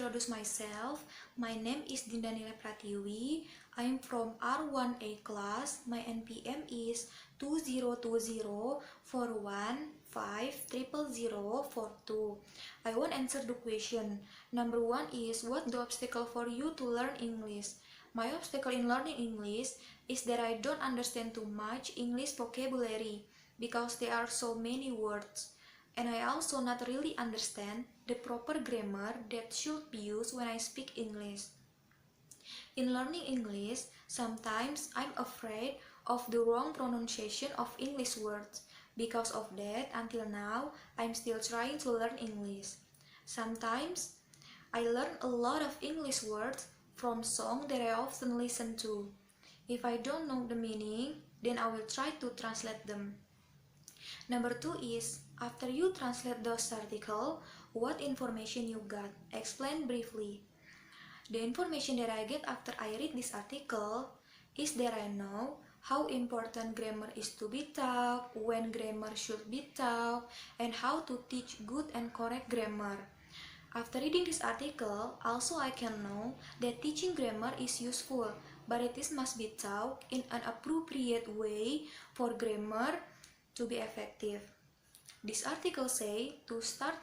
introduce myself. My name is Dinda Nile Pratiwi. I am from R1A class. My NPM is 202041500042. I want answer the question. Number 1 is what the obstacle for you to learn English? My obstacle in learning English is that I don't understand too much English vocabulary because there are so many words. And I also not really understand the proper grammar that should be used when I speak English. In learning English, sometimes I'm afraid of the wrong pronunciation of English words. Because of that, until now, I'm still trying to learn English. Sometimes, I learn a lot of English words from songs that I often listen to. If I don't know the meaning, then I will try to translate them. Number 2 is, after you translate those articles, what information you got? Explain briefly. The information that I get after I read this article is that I know how important grammar is to be taught, when grammar should be taught, and how to teach good and correct grammar. After reading this article, also I can know that teaching grammar is useful, but must be taught in an appropriate way for grammar to be effective. This article says to start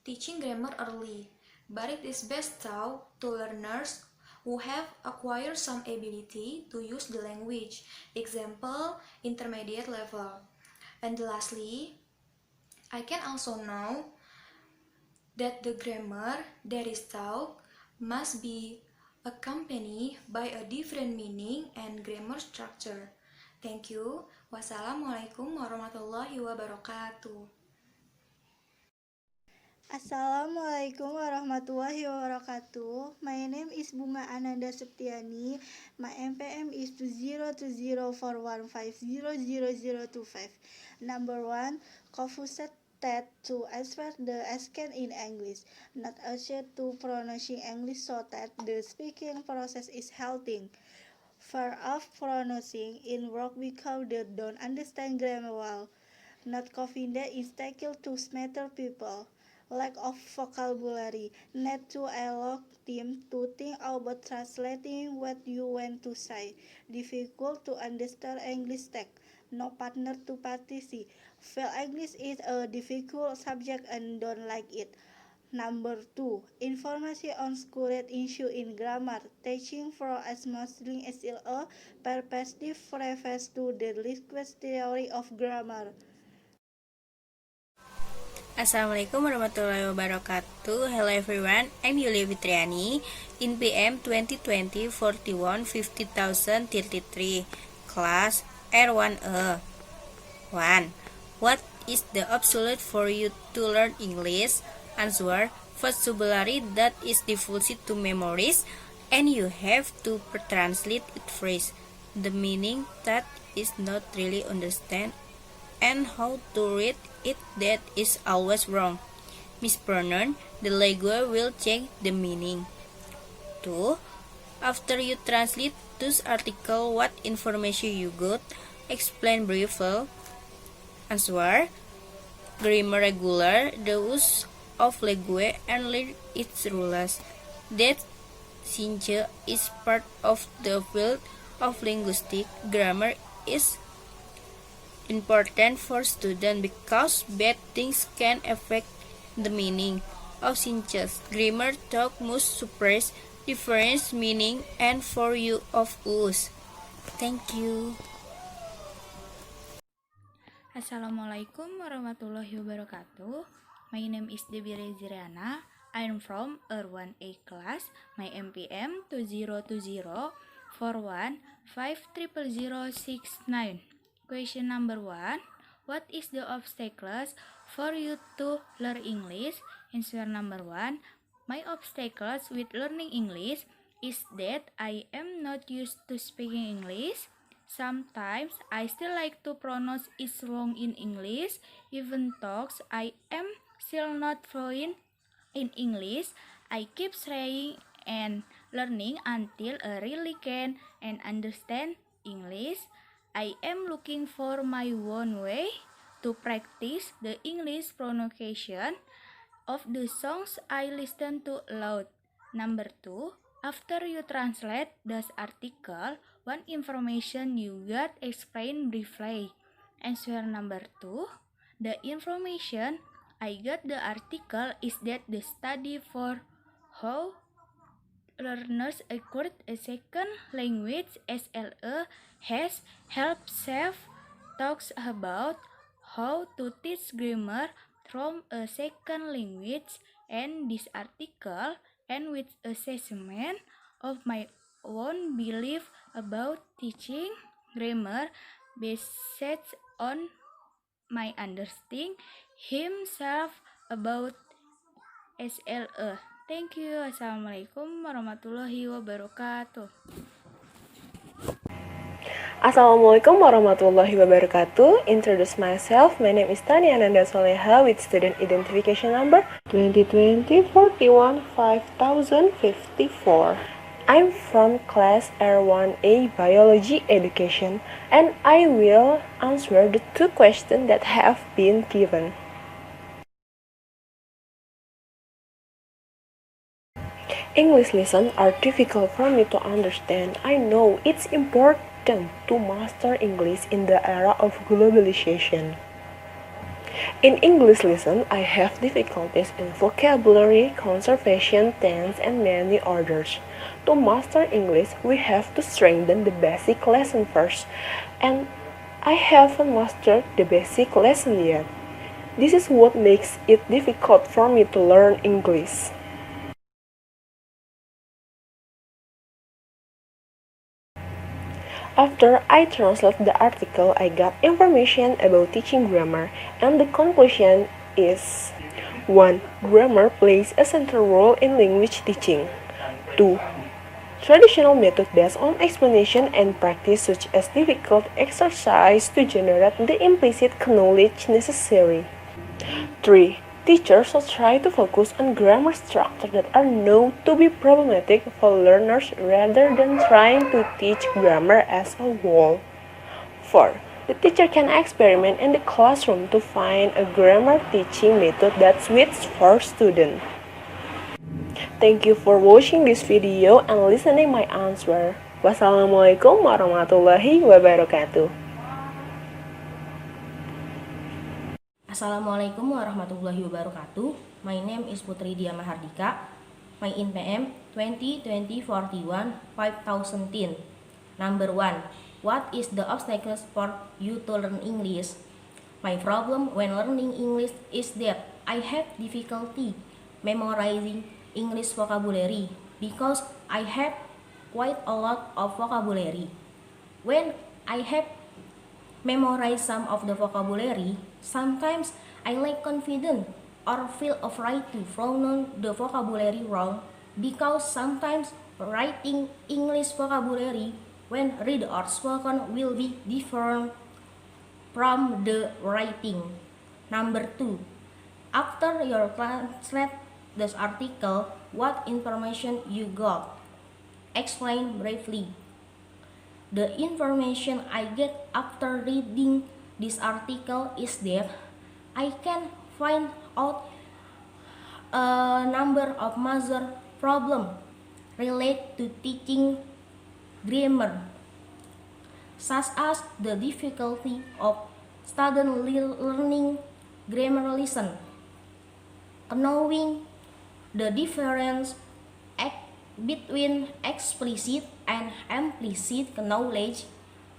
teaching grammar early, but it is best taught to learners who have acquired some ability to use the language, example, intermediate level. And lastly, I can also know that the grammar that is taught must be accompanied by a different meaning and grammar structure. Thank you. Wassalamualaikum warahmatullahi wabarakatuh. Assalamualaikum warahmatullahi wabarakatuh. My name is Bunga Ananda Septiani. My MPM is 202041500025. Number 1. Confused to express the accent in English, not assured to pronouncing English so that the speaking process is healthy. Fear of pronouncing in work because they don't understand grammar well. Not confident in tackle to smarter people. Lack of vocabulary. Need to allow them to think about translating what you want to say. Difficult to understand English text. No partner to participate. Feel English is a difficult subject and don't like it. Number 2. Information on current issue in grammar. Teaching from as mastering is a perspective refers to the linguistic theory of grammar. Assalamualaikum warahmatullahi wabarakatuh. Hello everyone, I'm Yulia Fitriani in PM 2020-41-50033, class R1A. 1. What is the absolute for you to learn English? Answer: vocabulary that is difficult to memorize and you have to translate it first. The meaning that is not really understand and how to read it that is always wrong. Mispronounce the language will change the meaning. 2. After you translate this article, what information you got? Explain briefly. Answer: grammar regular, the use of language and learn its rules. That since is part of the field of linguistics, grammar is important for students because bad things can affect the meaning of sentences. Grammar talk must suppress different meaning and for you of us. Thank you. Assalamualaikum warahmatullahi wabarakatuh. My name is Debbie Reziriana. I am from R1A class. My MPM 202041500069. Question number 1. What is the obstacles for you to learn English? Answer number 1. My obstacles with learning English is that I am not used to speaking English. Sometimes I still like to pronounce it wrong in English, even though I am still not fluent in English. I keep trying and learning until I really can and understand English. I am looking for my own way to practice the English pronunciation of the songs I listen to aloud. Number 2, after you translate this article, what information you got explain briefly. Answer number 2, the information I got the article is that the study for how learners acquire a second language (SLE) has helped Chef talks about how to teach grammar from a second language, and this article and with assessment of my own belief about teaching grammar based on my understanding himself about SLE. Thank you. Assalamualaikum warahmatullahi wabarakatuh. Assalamualaikum warahmatullahi wabarakatuh. Introduce myself. My name is Tania Ananda Soleha with student identification number 2020-41-5054. I'm from class R1A Biology Education and I will answer the 2 questions that have been given. English lessons are difficult for me to understand. I know it's important to master English in the era of globalization. In English lesson, I have difficulties in vocabulary, conservation, tense, and many others. To master English, we have to strengthen the basic lesson first, and I haven't mastered the basic lesson yet. This is what makes it difficult for me to learn English. After I translated the article, I got information about teaching grammar, and the conclusion is 1. Grammar plays a central role in language teaching. 2. Traditional methods based on explanation and practice such as difficult exercise to generate the implicit knowledge necessary. 3. Teachers should try to focus on grammar structures that are known to be problematic for learners rather than trying to teach grammar as a whole. 4. The teacher can experiment in the classroom to find a grammar teaching method that suits for students. Thank you for watching this video and listening my answer. Wassalamualaikum warahmatullahi wabarakatuh. Assalamualaikum warahmatullahi wabarakatuh. My name is Putri Dia Mahardika. My NPM 2020-41-5010. Number 1. What is the obstacles for you to learn English? My problem when learning English is that I have difficulty memorizing English vocabulary because I have quite a lot of vocabulary. When I have memorize some of the vocabulary, sometimes I lack confidence or feel afraid to pronounce the vocabulary wrong because sometimes writing English vocabulary when read or spoken will be different from the writing. Number 2. After you translate this article, what information you got? Explain briefly. The information I get after reading this article is that I can find out a number of major problems related to teaching grammar, such as the difficulty of student learning grammar lesson, knowing the difference between explicit and implicit knowledge,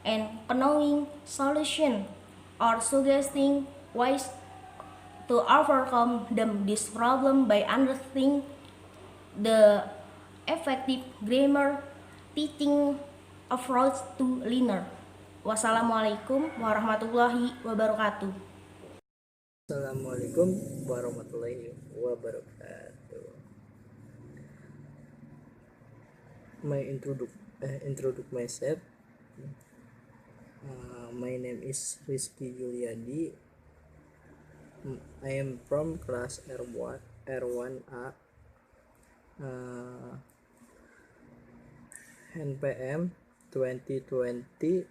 and knowing solution or suggesting ways to overcome this problem by understanding the effective grammar teaching approach to learner. Wassalamualaikum warahmatullahi wabarakatuh. Assalamualaikum warahmatullahi wabarakatuh. Introduce myself. My name is Rizky Juliadi. I am from class R1A. NPM 2020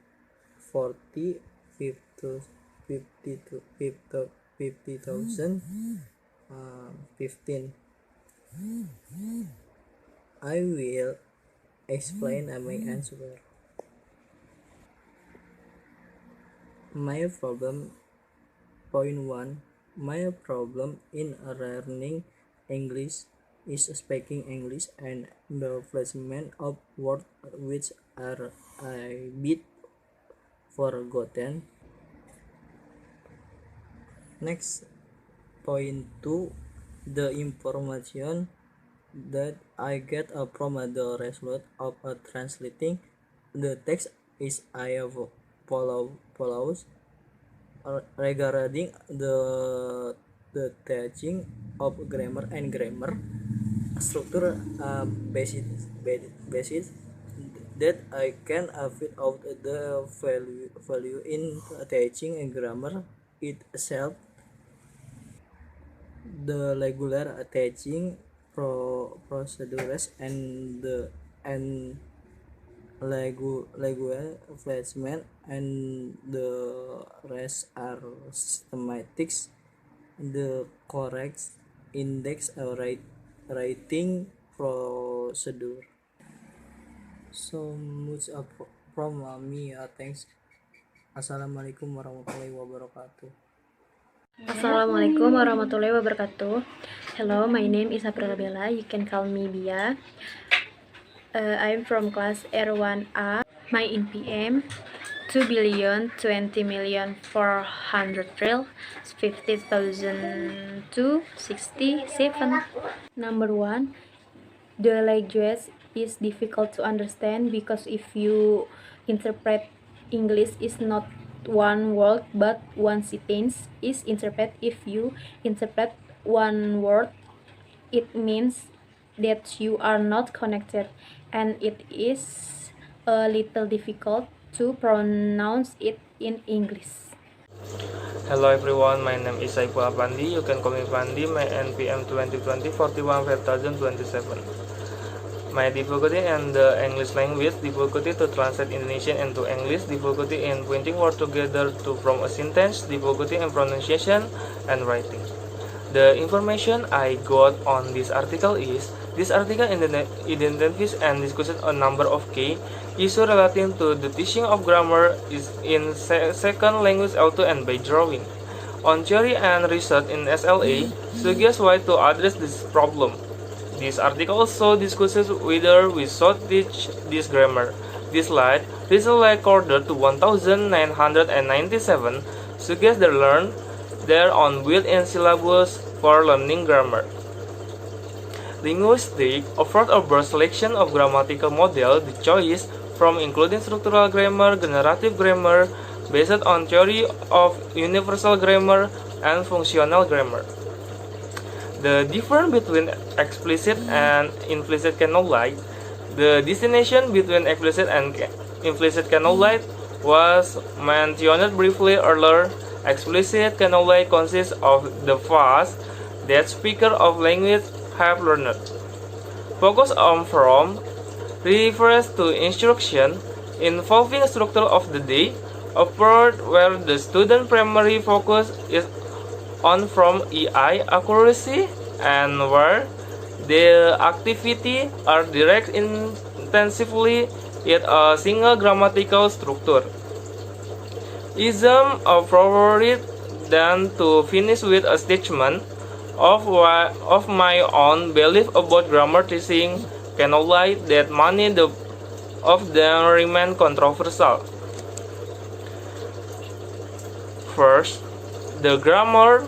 40 50,015. I will explain my answer. My problem, point 1. My problem in learning English is speaking English and the placement of words which are a bit forgotten. Next, point 2. The information that I get from the result of translating the text is I follows regarding the teaching of grammar and grammar structure basis that I can fit out the value in teaching and grammar itself. The regular teaching procedures and the and legal placement and the rest are systematics. The correct index writing procedure. So much from me. Thanks. Assalamualaikum warahmatullahi wabarakatuh. Assalamualaikum warahmatullahi wabarakatuh. Hello, my name is April Bella. You can call me Bia. I'm from class R1A. My NPM 2,200,050,267. Number 1. The language is difficult to understand because if you interpret English is not one word but one sentence is interpret. If you interpret one word, it means that you are not connected, and it is a little difficult to pronounce it in English. Hello everyone, my name is Saiful Apandi. You can call me Pandi. My NPM 2020 41,027. My difficulty in the English language, difficulty to translate Indonesian into English, difficulty in putting words together to form a sentence, difficulty in pronunciation and writing. The information I got on this article is, this article identifies and discusses a number of key issues relating to the teaching of grammar is in second language auto and by drawing. On theory and research in SLA suggests why to address this problem. This article also discusses whether we should teach this grammar. This slide, recently recorded to 1997, suggests the learn their own built-in syllabus for learning grammar. Linguistic offers a broad selection of grammatical models, the choice from including structural grammar, generative grammar, based on theory of universal grammar, and functional grammar. The difference between explicit and implicit knowledge. The distinction between explicit and implicit knowledge was mentioned briefly earlier. Explicit knowledge consists of the facts that speakers of language have learned. Focus on from refers to instruction involving structure of the day, a part where the student primary focus is on from EI accuracy and where the activity are direct intensively in a single grammatical structure. Ism appropriate than to finish with a statement of my own belief about grammar teaching cannot lie that many of them remain controversial. First, the grammar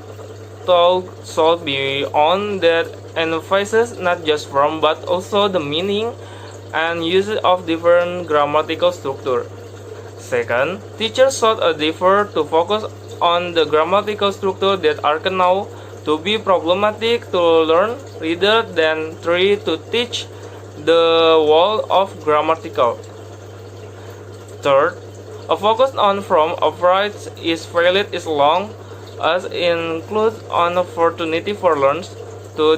talk should be on that emphasizes not just form but also the meaning and use of different grammatical structure. Second, teachers should endeavor to focus on the grammatical structure that are known to be problematic to learn rather than try to teach the whole of grammatical. Third, a focus on from approach is valid as long as includes an opportunity for learners to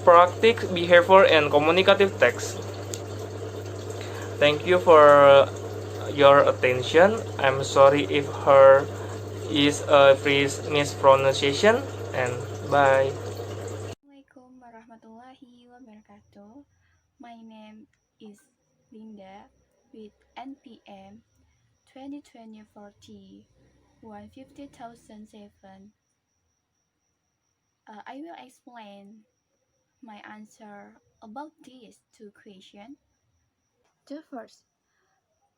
practice behavior and communicative text. Thank you for your attention. I'm sorry if her is a mispronunciation, and bye. Assalamualaikum warahmatullahi wabarakatuh. Linda with NPM 2020-40 150,007. I will explain my answer about these two questions. The first,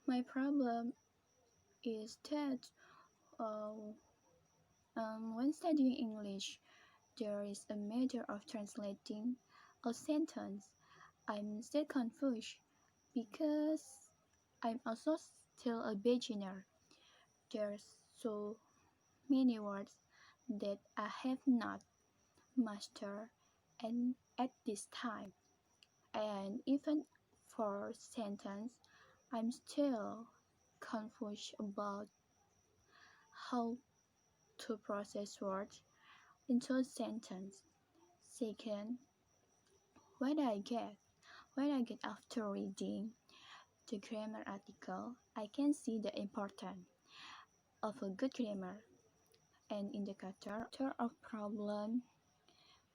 my problem is that when studying English, there is a matter of translating a sentence. I'm still confused because I'm also still a beginner. There's so many words that I have not mastered and at this time. And even for sentence, I'm still confused about how to process words into a sentence. Second, when I get after reading the grammar article, I can see the importance of a good grammar, an indicator of problem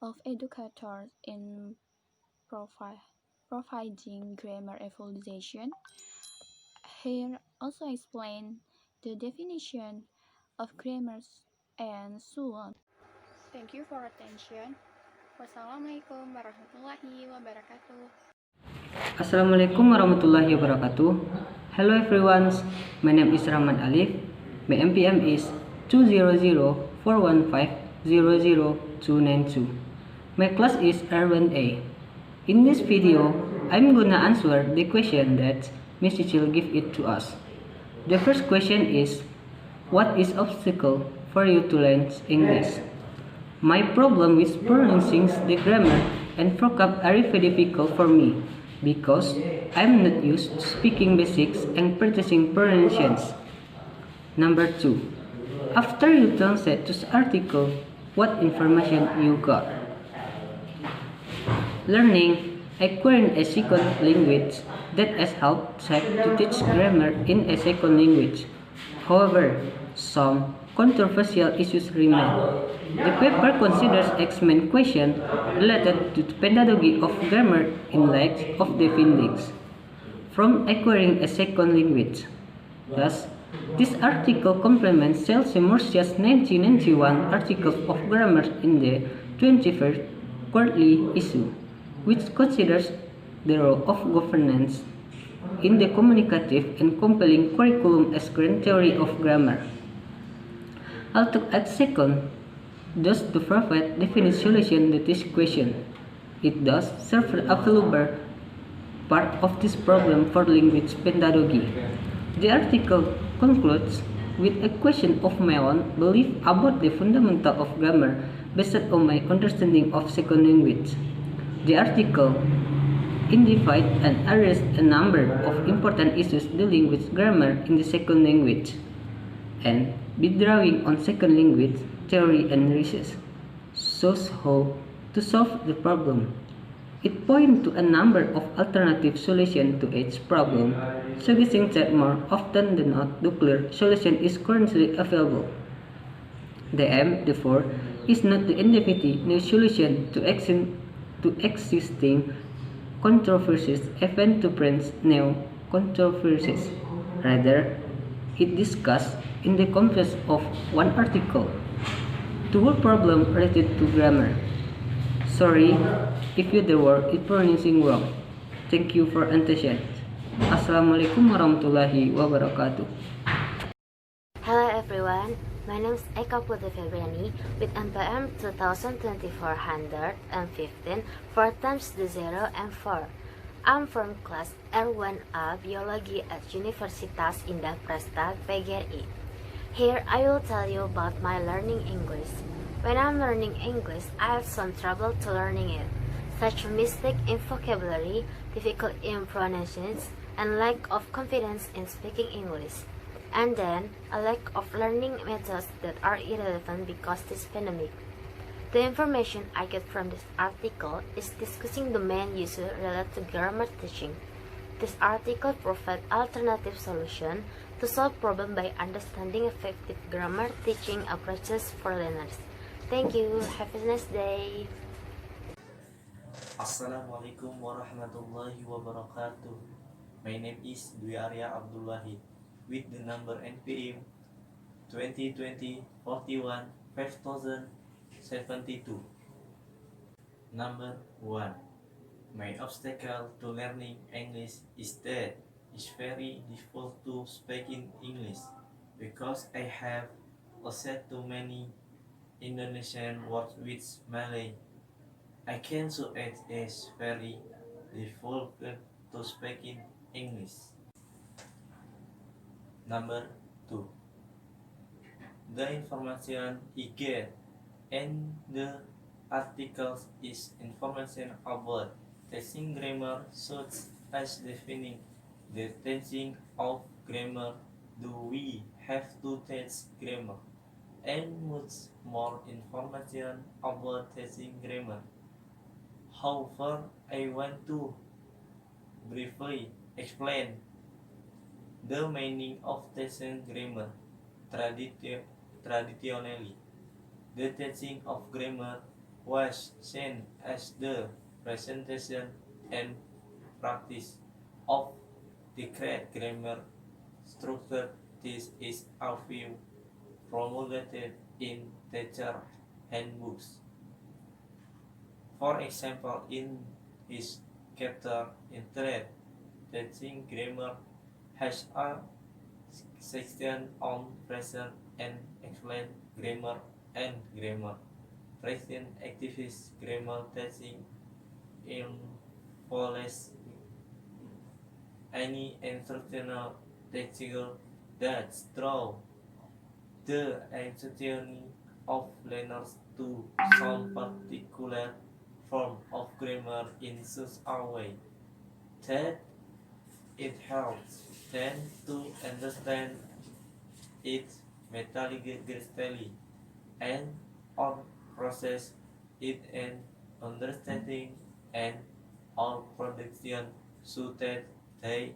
of educators in providing grammar evaluation. Here also explain the definition of grammars and so on. Thank you for attention. Wassalamualaikum warahmatullahi wabarakatuh. Assalamualaikum warahmatullahi wabarakatuh. Hello everyone, my name is Rahman Alif. My MPM is 20041500292. My class is R1A. In this video, I'm gonna answer the question that Miss Cecil give it to us. The first question is, what is obstacle for you to learn English? My problem with pronouncing the grammar and vocab are very difficult for me because I'm not used to speaking basics and practicing pronunciations. Number 2. After you translate this article, what information you got? Learning, acquiring a second language that has helped to teach grammar in a second language. However, some controversial issues remain. The paper considers X-Men questions related to the pedagogy of grammar in light of the findings from acquiring a second language. Thus, this article complements Chelsea Morse's 1991 article of grammar in the 21st quarterly issue, which considers the role of governance in the communicative and compelling curriculum as grand theory of grammar. I'll talk at second, just to provide definite solution to this question. It does serve a valuable part of this problem for language pedagogy. The article concludes with a question of my own belief about the fundamental of grammar based on my understanding of second language. The article identified and addressed a number of important issues dealing with grammar in the second language, and by drawing on second language theory and research shows how to solve the problem. It points to a number of alternative solutions to each problem, suggesting that more often than not the clear solution is currently available. The aim, therefore, is not to invent new solutions to existing controversies, even to prevent new controversies. Rather, it discussed in the context of one article the whole problem related to grammar. Sorry if the word is pronouncing wrong. Thank you for attention. Assalamualaikum warahmatullahi wabarakatuh. Hello everyone, my name is Eka Putri Febriani with NPM 2020-415 4 times the 0 and 4. I'm from class R1A Biology at Universitas Indah Prasta PGRI. Here I will tell you about my learning English. When I'm learning English, I have some trouble to learning it, such mistake in vocabulary, difficult in pronunciations, and lack of confidence in speaking English. And then, a lack of learning methods that are irrelevant because this pandemic. The information I get from this article is discussing the main issue related to grammar teaching. This article provides alternative solution to solve problem by understanding effective grammar teaching approaches for learners. Thank you. Have a nice day. Assalamualaikum warahmatullahi wabarakatuh. My name is Dwi Arya Abdullahi with the number NPM 2020 41 5072. Number 1. My obstacle to learning English is that it's very difficult to speak in English because I have said too many Indonesian words with Malay. I can so it is very difficult to speak in English. Number 2. The information I get in the articles is information about teaching grammar such as defining the teaching of grammar. Do we have to teach grammar? And much more information about teaching grammar. However, I want to briefly explain the meaning of teaching grammar. Traditionally, the teaching of grammar was seen as the presentation and practice of the correct grammar structure. This is a view promulgated in teacher handbooks. For example, in his chapter entitled Teaching Grammar has a section on present and explain grammar and grammar. Present activist grammar teaching involves any instructional technique that draw the attention of learners to some particular form of grammar in such a way that it helps them to understand it methodically and or process it in understanding and or production so that they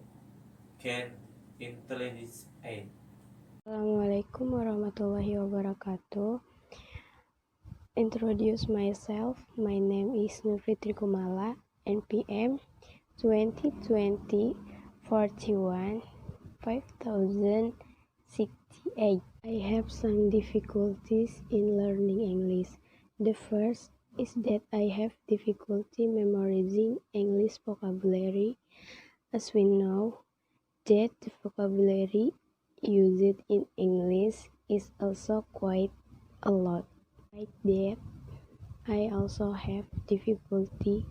can intelligence it. Assalamualaikum warahmatullahi wabarakatuh. Introduce myself. My name is Nurfitri Kumala, NPM 2020 41 5068. I have some difficulties in learning English. The first is that I have difficulty memorizing English vocabulary. As we know that the vocabulary used in English is also quite a lot. Like that, I also have difficulty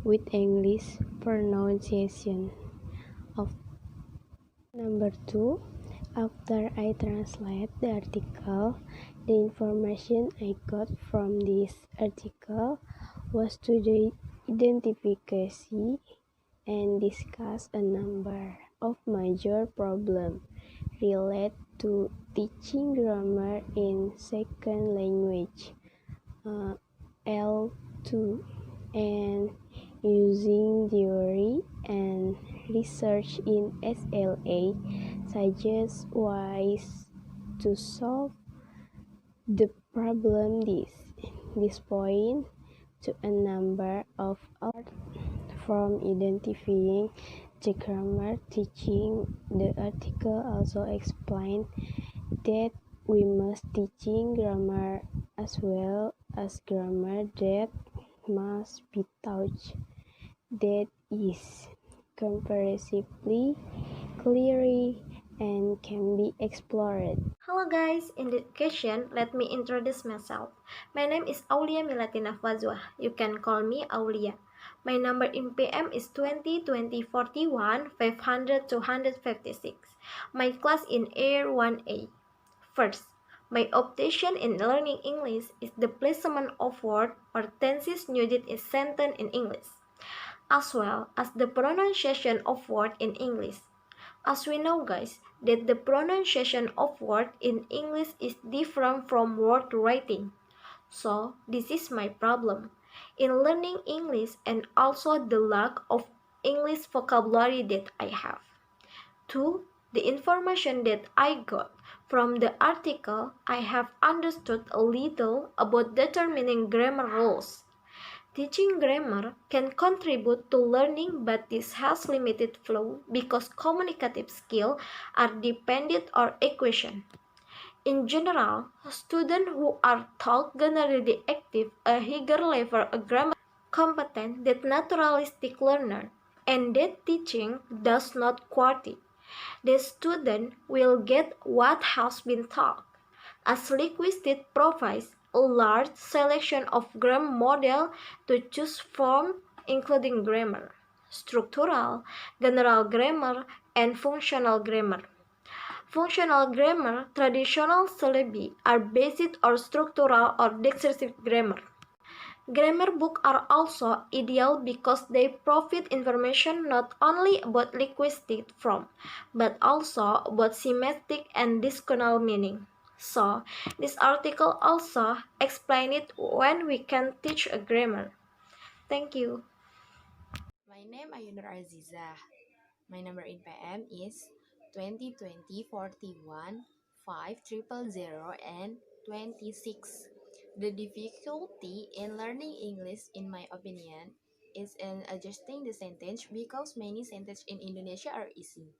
with English pronunciation. Number 2, after I translate the article, the information I got from this article was to the identification and discuss a number of major problems related to teaching grammar in second language L2 and using theory and research in SLA suggests ways to solve the problem. This point to a number of art from identifying the grammar teaching. The article also explained that we must teaching grammar as well as grammar that must be taught, that is comprehensively, clearly, and can be explored. Hello guys, in this occasion, let me introduce myself. My name is Aulia Milatina Fazwa. You can call me Aulia. My number in PM is 202041 500 256. My class in Air 1A. First, my obsession in learning English is the placement of word or tenses needed in sentence in English, as well as the pronunciation of word in English. As we know guys, that the pronunciation of word in English is different from word writing. So this is my problem in learning English and also the lack of English vocabulary that I have. 2. The information that I got from the article, I have understood a little about determining grammar rules. Teaching grammar can contribute to learning, but this has limited flow because communicative skills are dependent on equation. In general, students who are taught generally active a higher level of grammar competent than naturalistic learner, and that teaching does not quality. The student will get what has been taught, as linguistics provides a large selection of grammar models to choose from, including grammar, structural, general grammar, and functional grammar. Functional grammar, traditional syllabi, are based on structural or descriptive grammar. Grammar books are also ideal because they provide information not only about linguistic form, but also about semantic and dictional meaning. So, this article also explains it when we can teach a grammar. Thank you. My name is Ayunur Aziza. My number in PM is 2020 41 5000 and 26. The difficulty in learning English, in my opinion, is in adjusting the sentence because many sentences in Indonesia are easy.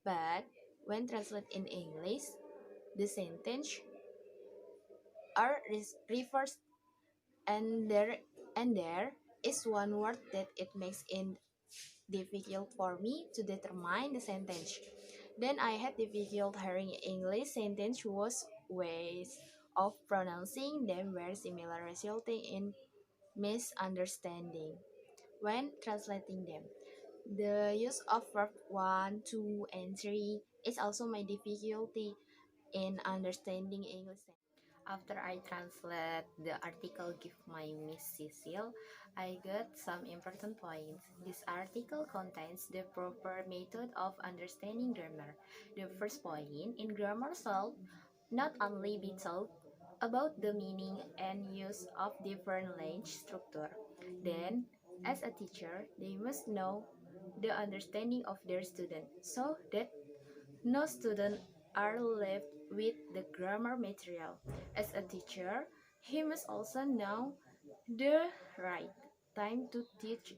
But when translated in English, the sentence are reversed, and there is one word that it makes it difficult for me to determine the sentence. Then I had difficult hearing English sentence was ways of pronouncing them were similar, resulting in misunderstanding when translating them. The use of verb 1, 2, and 3 is also my difficulty in understanding English. After I translate the article give my Miss Cecile, I got some important points. This article contains the proper method of understanding grammar. The first point, in grammar should not only be taught about the meaning and use of different language structure. Then, as a teacher, they must know the understanding of their student so that no student are left with the grammar material. As a teacher, he must also know the right time to teach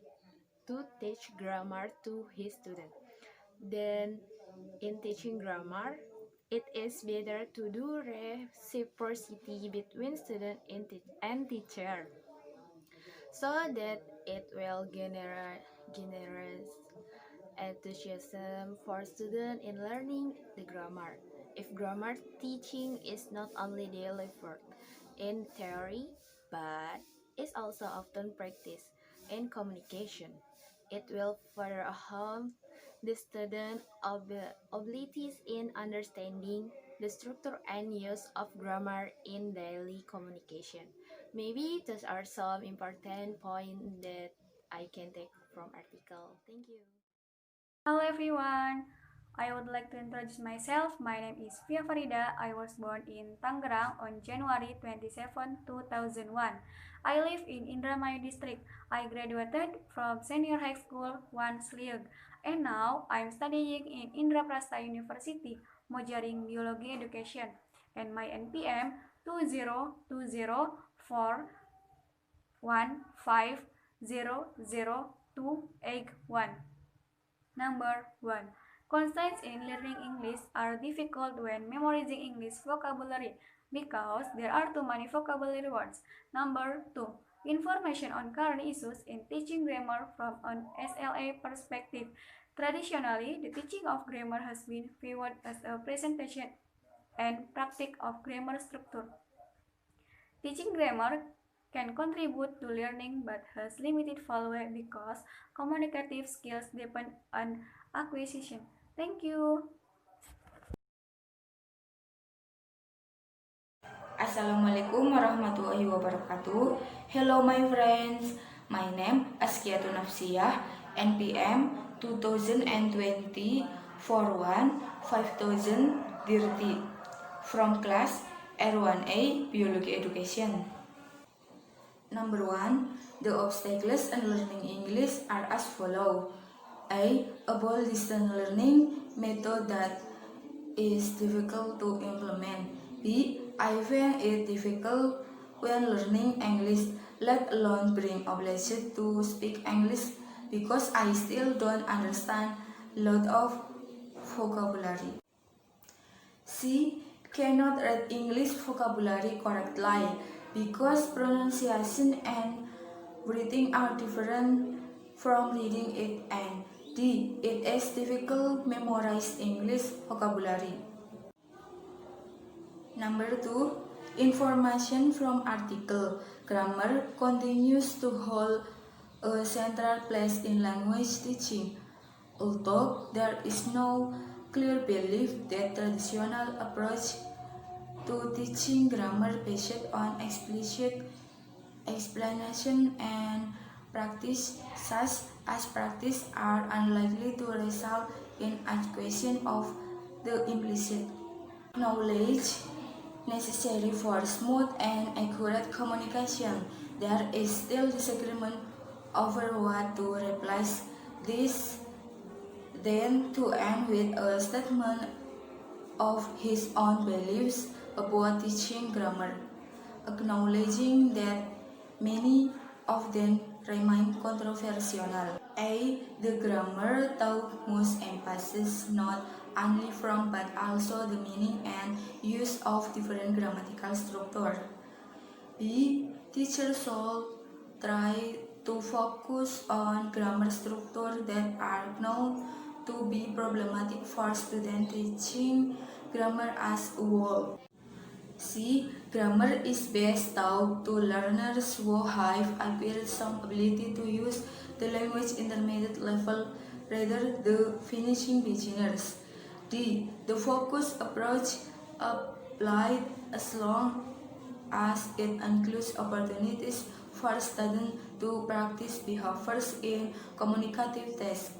grammar to his student. Then, in teaching grammar, it is better to do reciprocity between student and teacher, so that it will generate enthusiasm for students in learning the grammar. If grammar teaching is not only delivered in theory, but is also often practiced in communication, it will further harm the student abilities in understanding the structure and use of grammar in daily communication. Maybe those are some important points that I can take from article. Thank you. Hello everyone, I would like to introduce myself. My name is Via Farida. I was born in Tangerang on January 27, 2001. I live in Indramayu district. I graduated from Senior High School 1 Sliug, and now I'm studying in Indraprasta University, majoring Biology Education, and my NPM 202041500281. Number 1. Constraints in learning English are difficult when memorizing English vocabulary because there are too many vocabulary words. Number 2. Information on current issues in teaching grammar from an SLA perspective. Traditionally, the teaching of grammar has been viewed as a presentation and practice of grammar structure. Teaching grammar can contribute to learning but has limited value because communicative skills depend on acquisition. Thank you. Assalamualaikum warahmatullahi wabarakatuh. Hello my friends. My name Askiatu Nafsiyah, NPM 2020 41 5030 from class R1A Biology Education. Number 1. The obstacles in learning English are as follow. A. About distance learning method that is difficult to implement. B. I find it difficult when learning English let alone bring obliged to speak English because I still don't understand lot of vocabulary. She cannot read English vocabulary correctly because pronunciation and writing are different from reading it, and D. It is difficult memorize English vocabulary. Number 2. Information from article. Grammar continues to hold a central place in language teaching. Although there is no clear belief that traditional approach to teaching grammar based on explicit explanation and practice, such as practice, are unlikely to result in acquisition of the implicit knowledge necessary for smooth and accurate communication. There is still disagreement over what to replace this, then to end with a statement of his own beliefs about teaching grammar, acknowledging that many of them remain controversial. A. The grammar taught must emphasis not only from but also the meaning and use of different grammatical structure. B. Teachers should try to focus on grammar structure that are known to be problematic for students teaching grammar as a whole. C. Grammar is best taught to learners who have acquired some ability to use the language intermediate level rather than finishing beginners. D. The focus approach applied as long as it includes opportunities for students to practice behaviors in communicative tasks.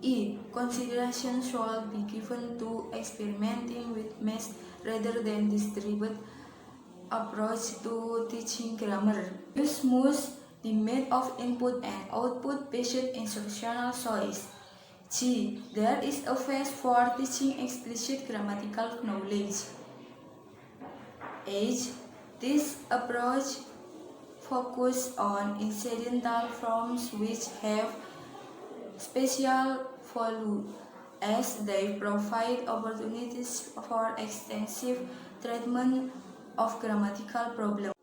E. Consideration should be given to experimenting with math rather than distributed approach to teaching grammar. Use must be made of input and output based instructional choice. G. There is a phase for teaching explicit grammatical knowledge. H. This approach focuses on incidental forms which have special value as they provide opportunities for extensive treatment of grammatical problems.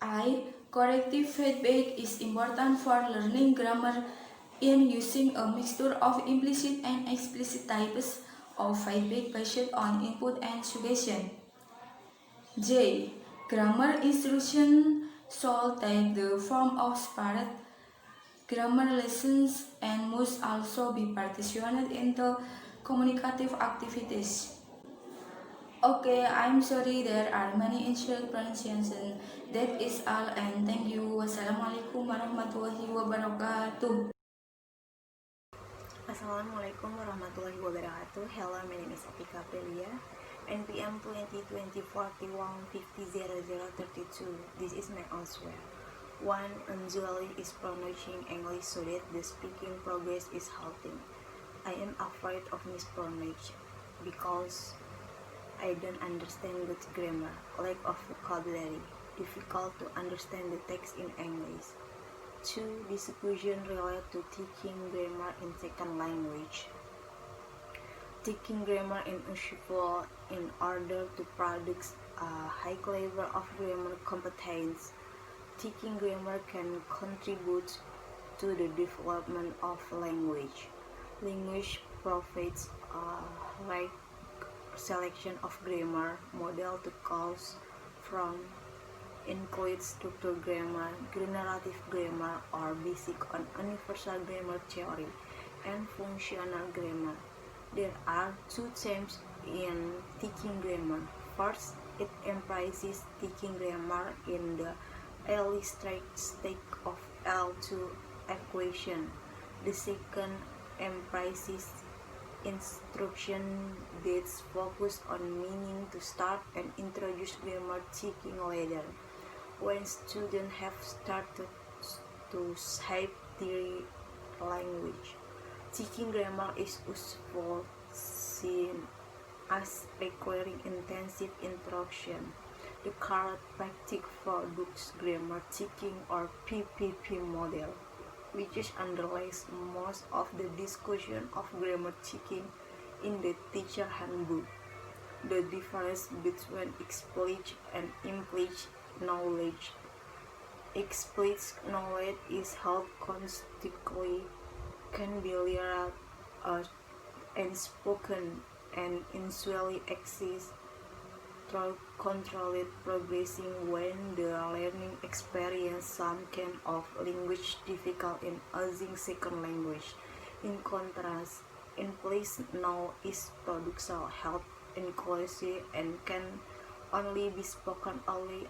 I. Corrective feedback is important for learning grammar in using a mixture of implicit and explicit types of feedback based on input and suggestion. J. Grammar instruction should take the form of separate grammar lessons and must also be partitioned into communicative activities. Okay, I'm sorry there are many incorrect pronunciations. That is all and thank you. Wassalamualaikum warahmatullahi wabarakatuh. Assalamualaikum warahmatullahi wabarakatuh. Hello, my name is Apika Aprilia. NPM 2020-4150-0032. This is my answer. 1. Usually is pronouncing English so that the speaking progress is halting. I am afraid of mispronouncing because I don't understand good grammar, lack of vocabulary, difficult to understand the text in English. 2. Discussion related to teaching grammar in second language. Teaching grammar is useful in order to produce a high level of grammar competence. Teaching grammar can contribute to the development of language. Language provides a right selection of grammar model to choose from includes structured grammar, generative grammar, or basic on universal grammar theory, and functional grammar. There are two themes in teaching grammar. First, it emphasizes teaching grammar in the early stage of L2 equation. The second emphasizes instruction that focus on meaning to start and introduce grammar teaching later. When students have started to shape their language, teaching grammar is useful seen as requiring intensive instruction. the chiropractic products grammar checking or PPP model, which underlies most of the discussion of grammar checking in the teacher handbook. The difference between explicit and implicit knowledge. Explicit knowledge is held constantly, can be literal and spoken, and usually exists through controlled progressing when the learning experience some kind of language difficult in using second language. In contrast, implicit knowledge is productional, held inclusive, and can only be spoken only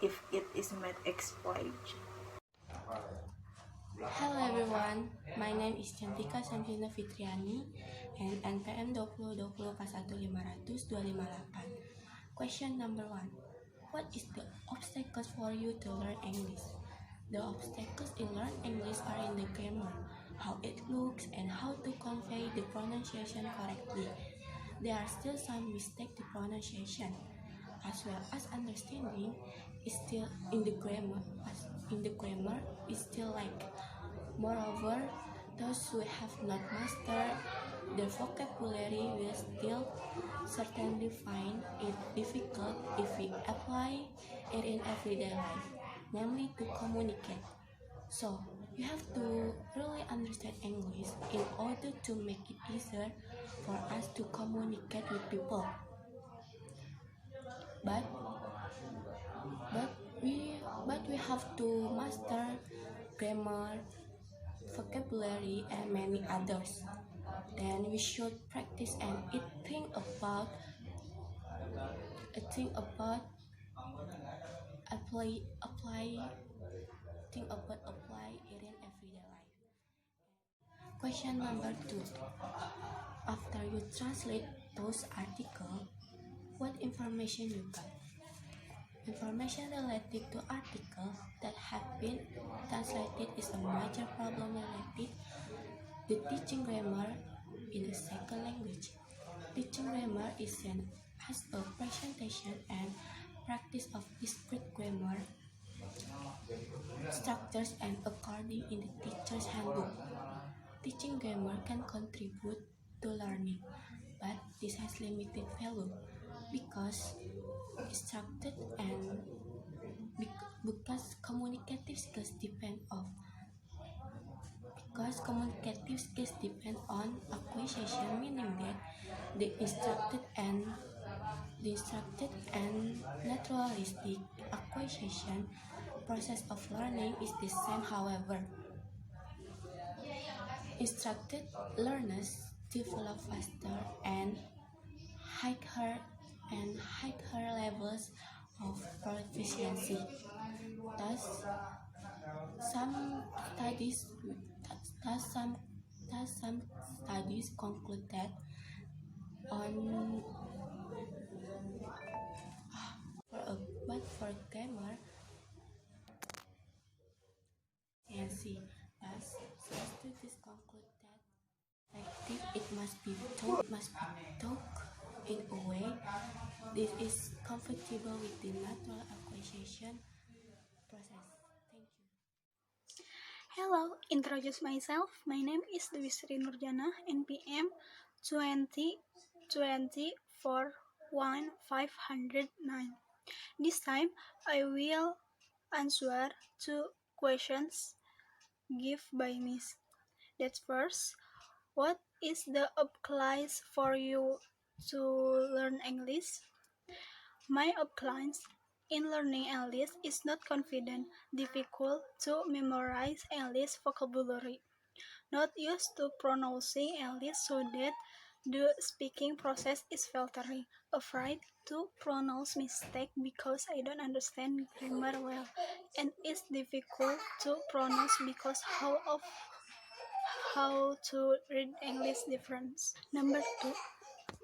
if it is made explicit. Hello everyone, my name is Cantika Samsina Fitriani and NPM 2020K1500258. Question number 1. What is the obstacles for you to learn English? The obstacles in learn English are in the grammar, how it looks, and how to convey the pronunciation correctly. There are still some mistakes in pronunciation, as well as understanding is still in the grammar. Is still like. Moreover, those who have not mastered the vocabulary will still certainly find it difficult if we apply it in everyday life, namely to communicate. So, you have to really understand English in order to make it easier for us to communicate with people. But we have to master grammar, vocabulary, and many others. Then we should practice and think about apply it in everyday life. Question number 2. After you translate those articles, what information you got? Information related to articles that have been translated is a major problem related to teaching grammar in a second language. Teaching grammar is seen as a presentation and practice of discrete grammar structures and according in the teacher's handbook. Teaching grammar can contribute to learning, but this has limited value because structured and because communicative skills depend on acquisition, meaning that the instructed and naturalistic acquisition process of learning is the same. However, instructed learners develop faster and higher levels of proficiency. Thus, some studies conclude that on for grammar proficiency. Thus, some studies conclude that effective it must be taught in a way this is compatible with the natural acquisition process. Thank you. Hello, introduce myself. My name is Dewi Sri Nurjana, NPM 2020411509. This time, I will answer 2 questions given by Miss. That's first, what is the obstacles for you to learn English? My obstacles in learning English is not confident, difficult to memorize English vocabulary, not used to pronouncing English so that the speaking process is faltering, afraid to pronounce mistake because I don't understand grammar well, and it's difficult to pronounce because how to read English difference. Number 2,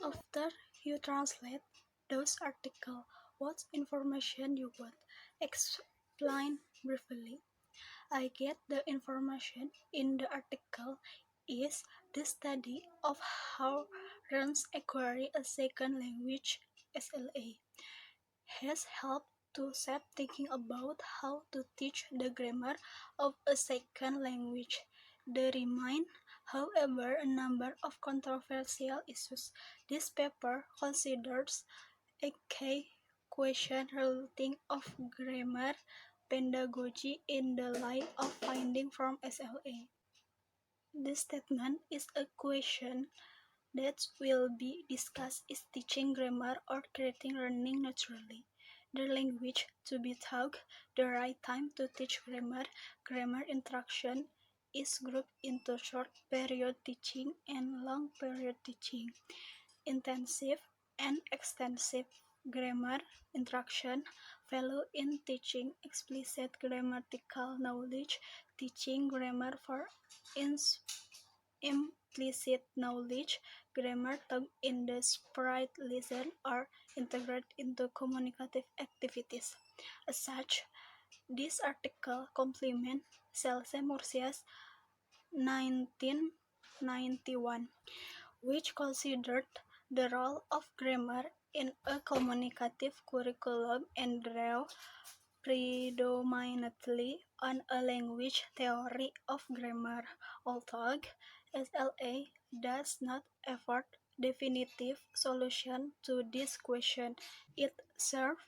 after you translate those articles, what information you got? Explain briefly. I get the information in the article is the study of how learners acquire a second language (SLA). has helped to shape thinking about how to teach the grammar of a second language. There remain, however, a number of controversial issues. This paper considers a key question relating of grammar pedagogy in the light of finding from SLA. The statement is a question that will be discussed is teaching grammar or creating learning naturally. The language to be taught, the right time to teach grammar, grammar instruction is grouped into short period teaching and long period teaching. Intensive and extensive grammar instruction value in teaching explicit grammatical knowledge, teaching grammar for implicit knowledge, grammar taught in the sprite lesson are integrated into communicative activities. As such, this article complements Celse Murcia's 1991, which considered the role of grammar in a communicative curriculum and drew predominantly on a language theory of grammar, although SLA does not offer definitive solution to this question. It serves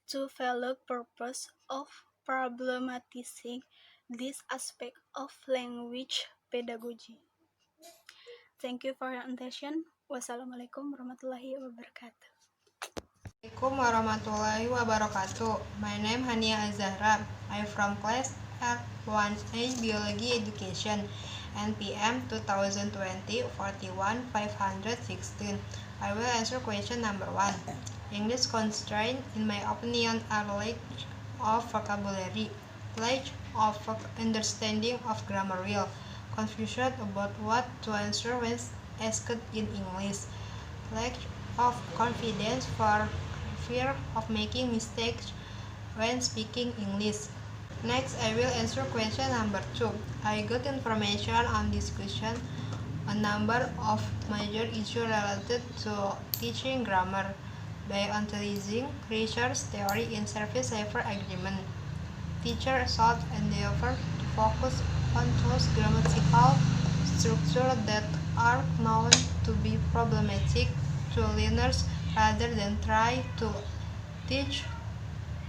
to valid purpose of problematizing this aspect of language pedagogy. Thank you for your attention. Wassalamualaikum warahmatullahi wabarakatuh. Assalamualaikum warahmatullahi wabarakatuh. My name Hania Azahra. I'm from class R1A Biology Education, NPM 2020-41-516. I will answer question number 1. English constraints, in my opinion, are lack of vocabulary, lack of understanding of grammar rule, confusion about what to answer when asked in English, lack of confidence for fear of making mistakes when speaking English. Next, I will answer question number 2. I got information on this question, a number of major issues related to teaching grammar by analyzing research theory in service level agreement. Teachers should endeavor to focus on those grammatical structures that are known to be problematic to learners rather than try to teach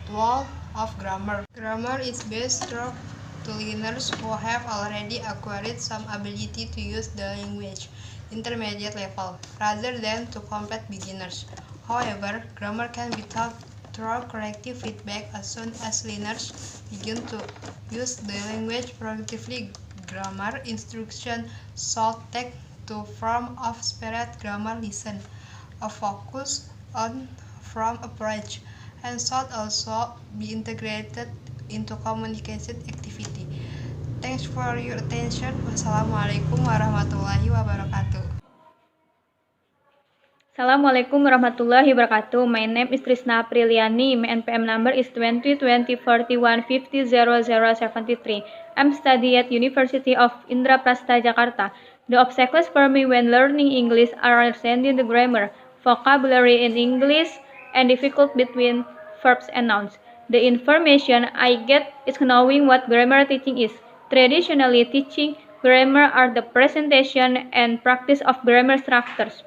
the whole of grammar. Grammar is best taught to learners who have already acquired some ability to use the language, intermediate level, rather than to complete beginners. However, grammar can be taught through corrective feedback as soon as learners begin to use the language productively. Grammar instruction should take the form of spirit grammar lesson, a focus on from approach, and should also be integrated into communication activity. Thanks for your attention. Wassalamualaikum warahmatullahi wabarakatuh. Assalamualaikum warahmatullahi wabarakatuh. My name is Trisna Apriliani. My NPM number is 202041500073. I'm studying at University of Indraprastha, Jakarta. The obstacles for me when learning English are understanding the grammar, vocabulary in English, and difficult between verbs and nouns. The information I get is knowing what grammar teaching is. Traditionally, teaching grammar are the presentation and practice of grammar structures.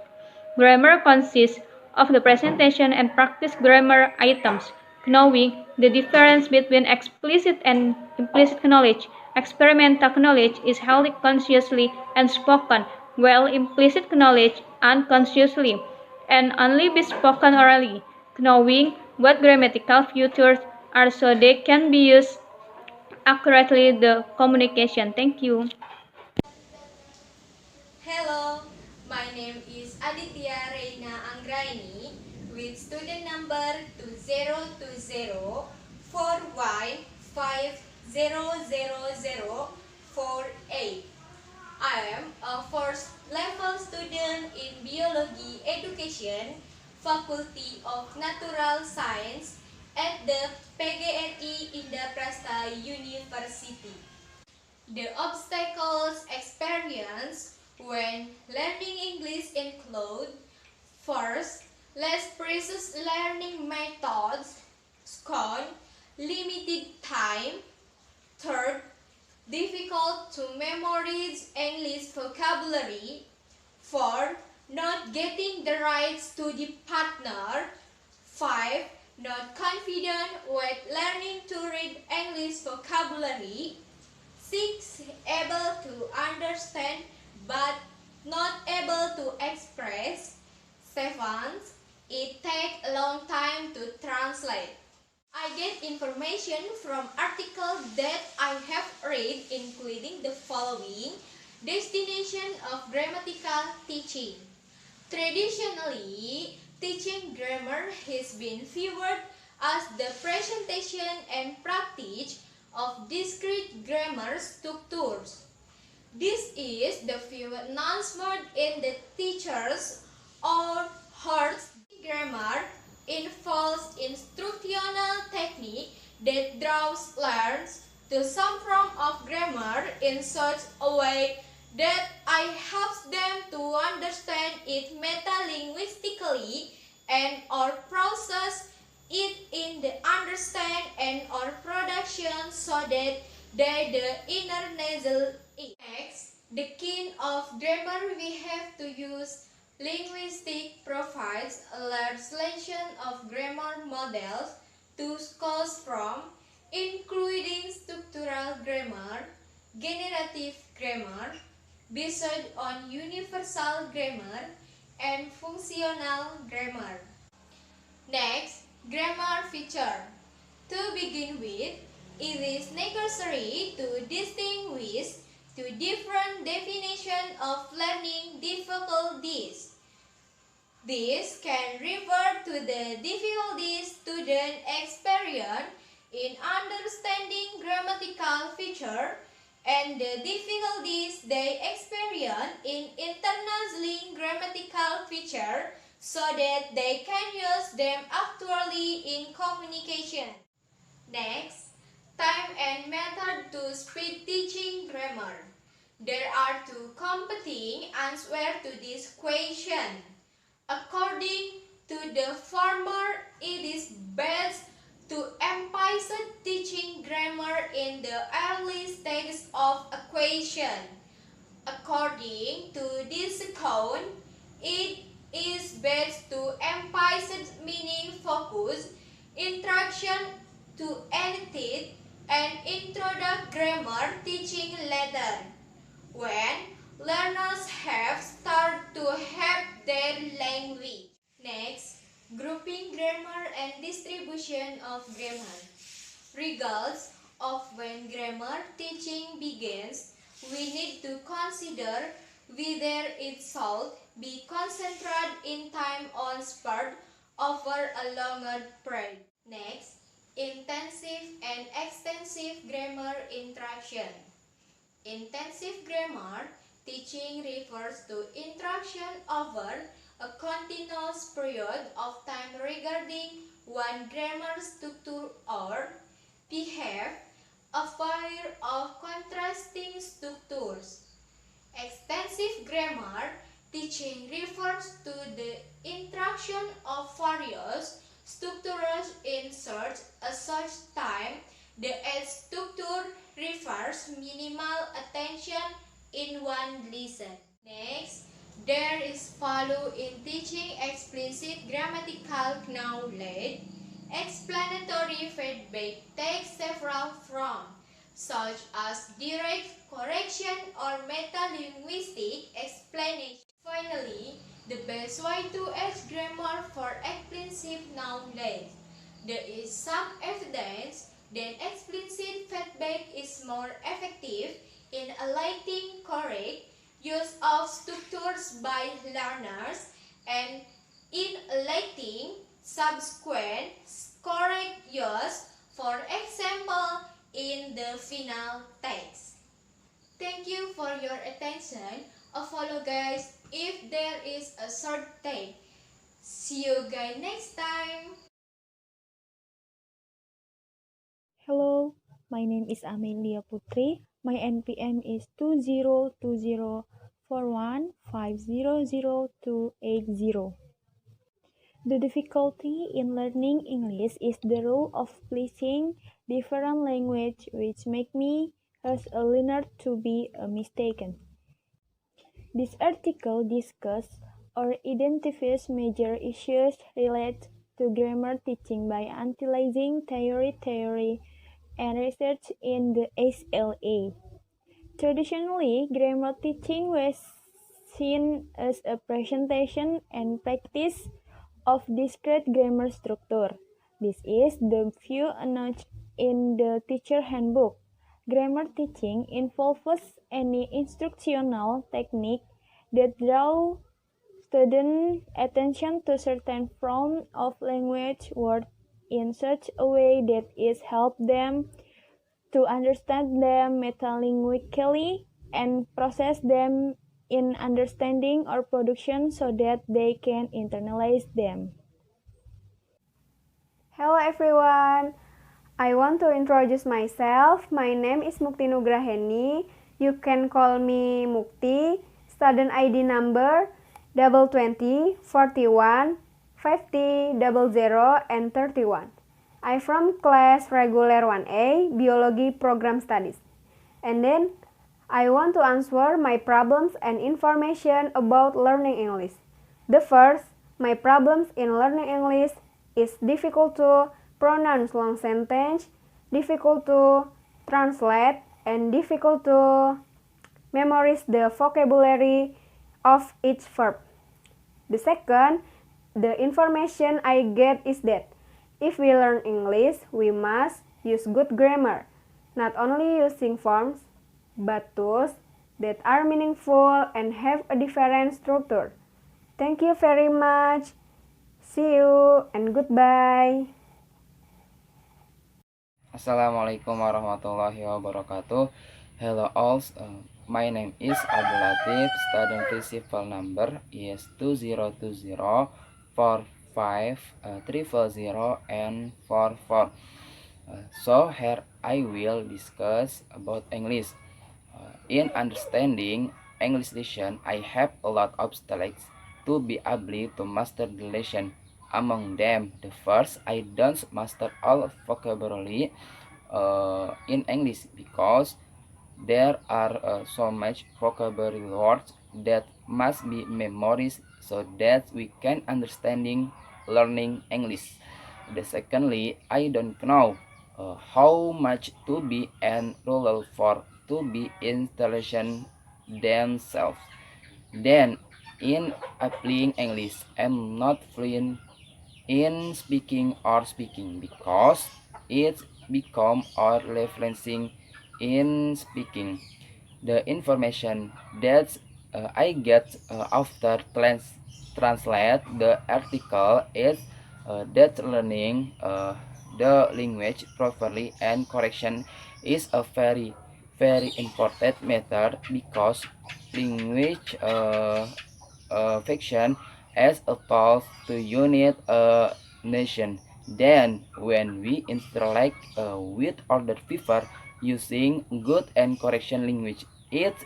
Grammar consists of the presentation and practice grammar items. Knowing the difference between explicit and implicit knowledge. Experimental knowledge is held consciously and spoken, while implicit knowledge unconsciously and only be spoken orally. Knowing what grammatical features are so they can be used accurately the communication. Thank you. Hello, my name is Aditya Reina Anggraini with student number 2020-4Y500048. I am a first level student in Biology Education, Faculty of Natural Science at the PGRI Indraprastha University. The obstacles experienced when learning English include: first, Less precise learning methods. Second, limited time. Third, difficult to memorize English vocabulary. Four, not getting the right study partner. Five, not confident with learning to read English vocabulary. Six, able to understand but not able to express. Seven, it takes a long time to translate. I get information from articles that I have read, including the following: destination of grammatical teaching. Traditionally, teaching grammar has been viewed as the presentation and practice of discrete grammar structures. This is the view announcement in the teachers or hearts. Grammar involves instructional technique that draws learners to some form of grammar in such a way that I helps them to understand it metalinguistically and or process it in the understand and or production so that they the inner nasal. Next, the kind of grammar we have to use. Linguistic provides a large selection of grammar models to choose from, including structural grammar, generative grammar, based on universal grammar, and functional grammar. Next, grammar feature. To begin with, it is necessary to distinguish two different definitions of learning difficulties. This can refer to the difficulties students experience in understanding grammatical feature and the difficulties they experience in internalising grammatical feature so that they can use them actually in communication. Next, time and method to speed teaching grammar. There are two competing answers to this question. According to the former, it is best to emphasize teaching grammar in the early stages of equation. According to this account, it is best to emphasize meaning focus, introduction to anything, and introduct grammar teaching later, when learners have started to have their language. Next, grouping grammar and distribution of grammar. Regardless of when grammar teaching begins, we need to consider whether it should be concentrated in time or spread over a longer period. Next, intensive and extensive grammar instruction. Intensive grammar teaching refers to instruction over a continuous period of time regarding one grammar structure or behave, a pair of contrasting structures. Extensive grammar teaching refers to the instruction of various structures in such time. The structure requires minimal attention in one lesson. Next, there is value in teaching explicit grammatical knowledge. Explanatory feedback takes several forms, such as direct correction or metalinguistic explanation. Finally, the best way to ask grammar for explicit knowledge. There is some evidence that explicit feedback is more effective in enlightening correct use of structures by learners and in enlightening subsequent correct use, for example, in the final text. Thank you for your attention. Follow guys if there is a short take. See you guys next time. Hello, my name is Amelia Putri. My NPM is 202041500280. The difficulty in learning English is the rule of pleasing different language which make me as a learner to be mistaken. This article discusses or identifies major issues related to grammar teaching by analyzing theory and research in the SLA. Traditionally, grammar teaching was seen as a presentation and practice of discrete grammar structure. This is the view announced in the teacher handbook. Grammar teaching involves any instructional technique that draw student attention to certain form of language word in such a way that it help them to understand them metalinguically and process them in understanding or production so that they can internalize them. Hello everyone. I want to introduce myself. My name is Mukti Nugraheni. You can call me Mukti. Student ID number 20 41 50 00 and 31. I from class regular 1A, Biology Program Studies. And then I want to answer my problems and information about learning English. The first, my problems in learning English is difficult to pronounce long sentence, difficult to translate, and difficult to memorize the vocabulary of each verb. The second, the information I get is that if we learn English, we must use good grammar, not only using forms, but tools that are meaningful and have a different structure. Thank you very much. See you and goodbye. Assalamualaikum warahmatullahi wabarakatuh. Hello all, my name is Abdul Latif. Student principal number is 202045 and 44. So here I will discuss about English. In understanding English lesson, I have a lot of styles to be able to master the lesson. Among them, the first, I don't master all vocabulary in English because there are so much vocabulary words that must be memorized so that we can understanding learning English. The secondly, I don't know how much to be and rule for to be installation themselves. Then in applying English, I'm not fluent in speaking or speaking because it become or referencing in speaking. The information that I get after translate the article is that learning the language properly and correction is a very important matter because language fiction as a tool to unite a nation. Then, when we interact with other people using good and correction language, it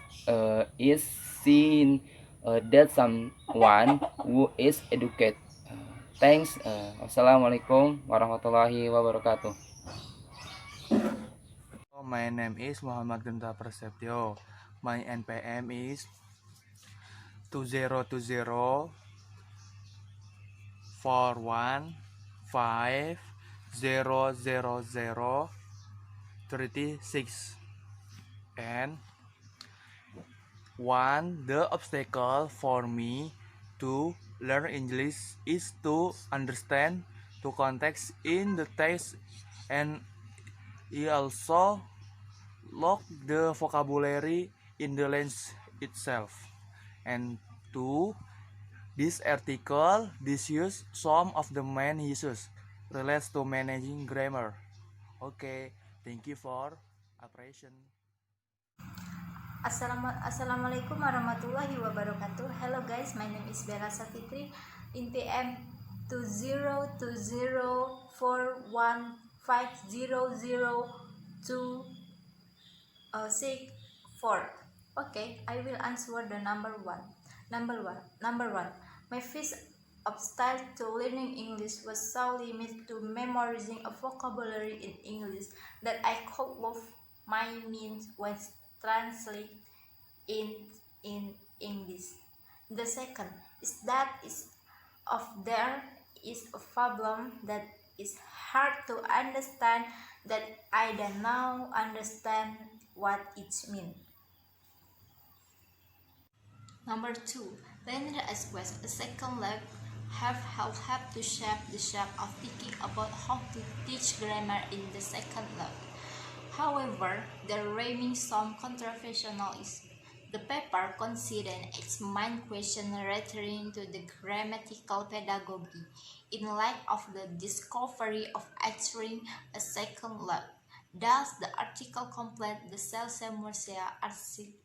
is seen that someone who is educated. Thanks. Wassalamualaikum warahmatullahi wabarakatuh. My name is Muhammad Genta Prasetyo. My NPM is 2020 41500036. And one, the obstacle for me to learn English is to understand the context in the text, and also look the vocabulary in the language itself. And two, this article discusses some of the main issues related to managing grammar. Okay, thank you for appreciation. Assalamualaikum warahmatullahi wabarakatuh. Hello guys, my name is Bella Safitri. In PM 202041500264. Okay, I will answer the number one. My first obstacle to learning English was so limited to memorizing a vocabulary in English that I could lose my meaning when translated in English. The second is that is of there is a problem that is hard to understand that I don't now understand what it means. Number two, linear express a second leg have helped to shape the shape of thinking about how to teach grammar in the second leg. However, there remains some controversial issues. The paper considered its main question returning to the grammatical pedagogy in light of the discovery of answering a second leg. Thus, the article complete the Celsius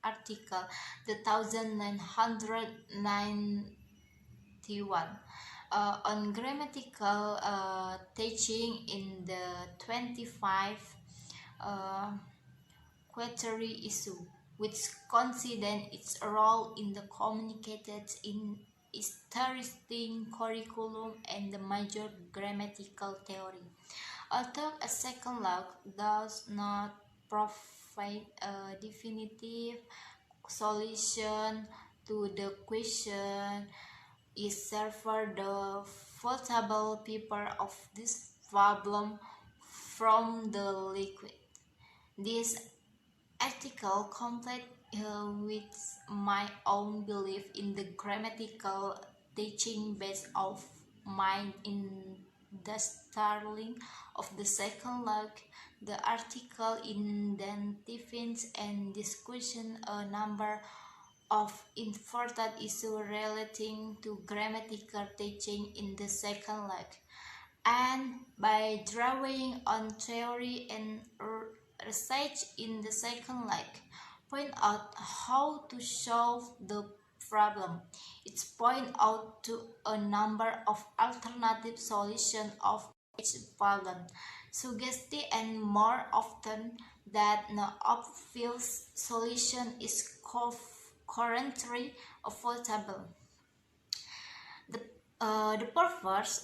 article 1991 on grammatical teaching in the 25 uh, query issue, which considered its role in the communicated in interesting curriculum and the major grammatical theory. Although a second log does not provide a definitive solution to the question, is therefore the vulnerable people of this problem from the liquid. This article complete with my own belief in the grammatical teaching based of mine in the starling of the second log. The article identifies and discussion a number of important issues relating to grammatical teaching in the second leg, and by drawing on theory and research in the second leg, point out how to solve the problem. It points out to a number of alternative solutions of each problem, suggesting and more often that no obvious solution is currently available. The purpose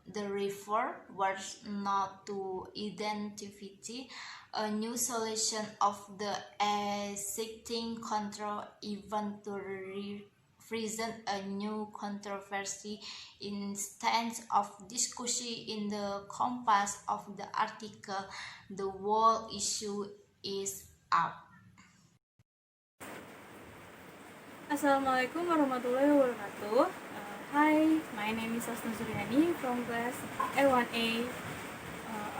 the refer was not to identify a new solution of the existing control, even to present a new controversy. Instead of discussion in the compass of the article, the whole issue is up. Assalamualaikum warahmatullahi wabarakatuh. Hi, my name is Asna Suryani from class A1A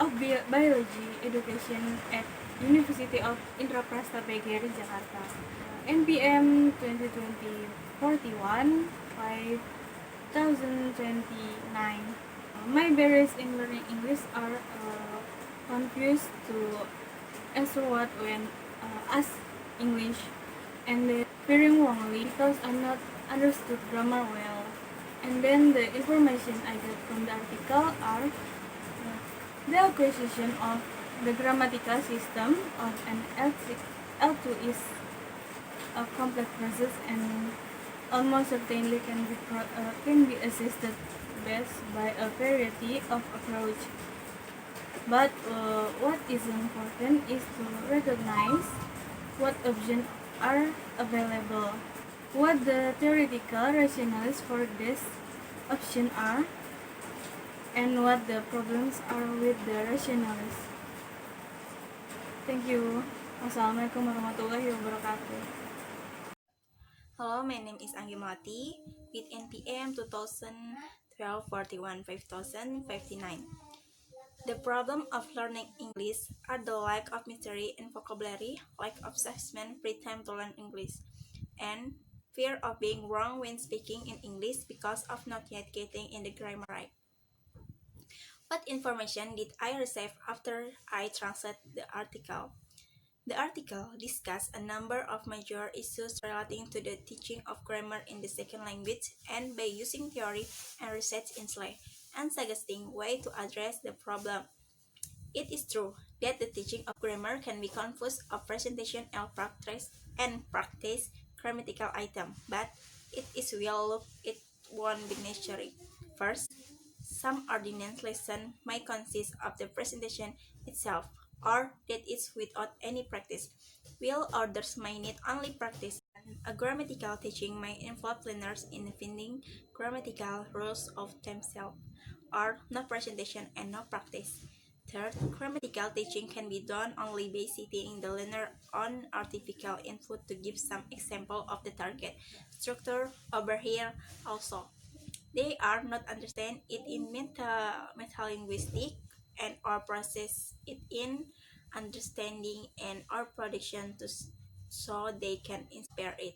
of Biology Education at University of Indraprastha PGRI Jakarta. NPM 2020-41 5029. My barriers in learning English are confused to answer what when asked English, and then fearing wrongly because I'm not understood grammar well. And then the information I get from the article are the acquisition of the grammatical system of an L2 is a complex process and almost certainly can be assisted best by a variety of approach. But what is important is to recognize what options are available, what the theoretical rationales for this option are, and what the problems are with the rationales. Thank you. Wassalamualaikum warahmatullahi wabarakatuh. Hello, my name is Anggi Melati with NPM 2012-41 5059. The problem of learning English are the lack of mystery and vocabulary, lack of assessment, free time to learn English, and fear of being wrong when speaking in English because of not yet getting in the grammar right. What information did I receive after I translated the article? The article discussed a number of major issues relating to the teaching of grammar in the second language, and by using theory and research insight and suggesting ways to address the problem. It is true that the teaching of grammar can be confused of presentation and practice grammatical item, but it is well won't be necessary. First, some ordinance lesson might consist of the presentation itself, or that is without any practice, while others may need only practice. A grammatical teaching may involve learners in finding grammatical rules of themselves, or no presentation and no practice. Third, grammatical teaching can be done only by sitting the learner on artificial input to give some example of the target structure over here also. They are not understand it in metalinguistic and or process it in understanding and or production so they can inspire it.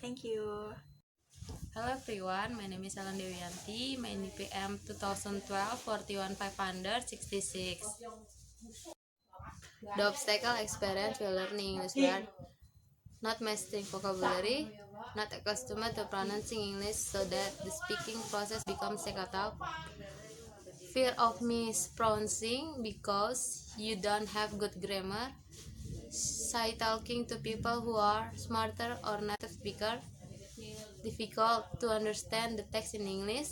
Thank you. Hello everyone, my name is Alan Dewianti. My NPM 2012 41566. The obstacle experienced while learning English were not mastering vocabulary, not accustomed to pronouncing English so that the speaking process becomes secretive, fear of mispronouncing because you don't have good grammar, shy talking to people who are smarter or native speaker, difficult to understand the text in English.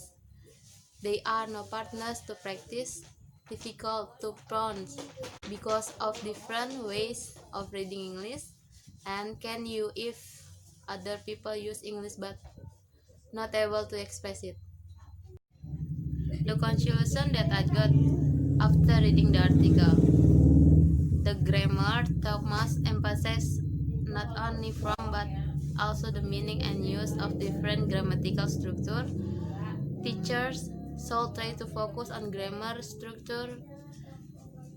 They are no partners to practice, difficult to pronounce because of different ways of reading English, and can you if other people use English but not able to express it. The conclusion that I got after reading the article, the grammar talk must emphasize not only from but also the meaning and use of different grammatical structure. Teachers should try to focus on grammar structure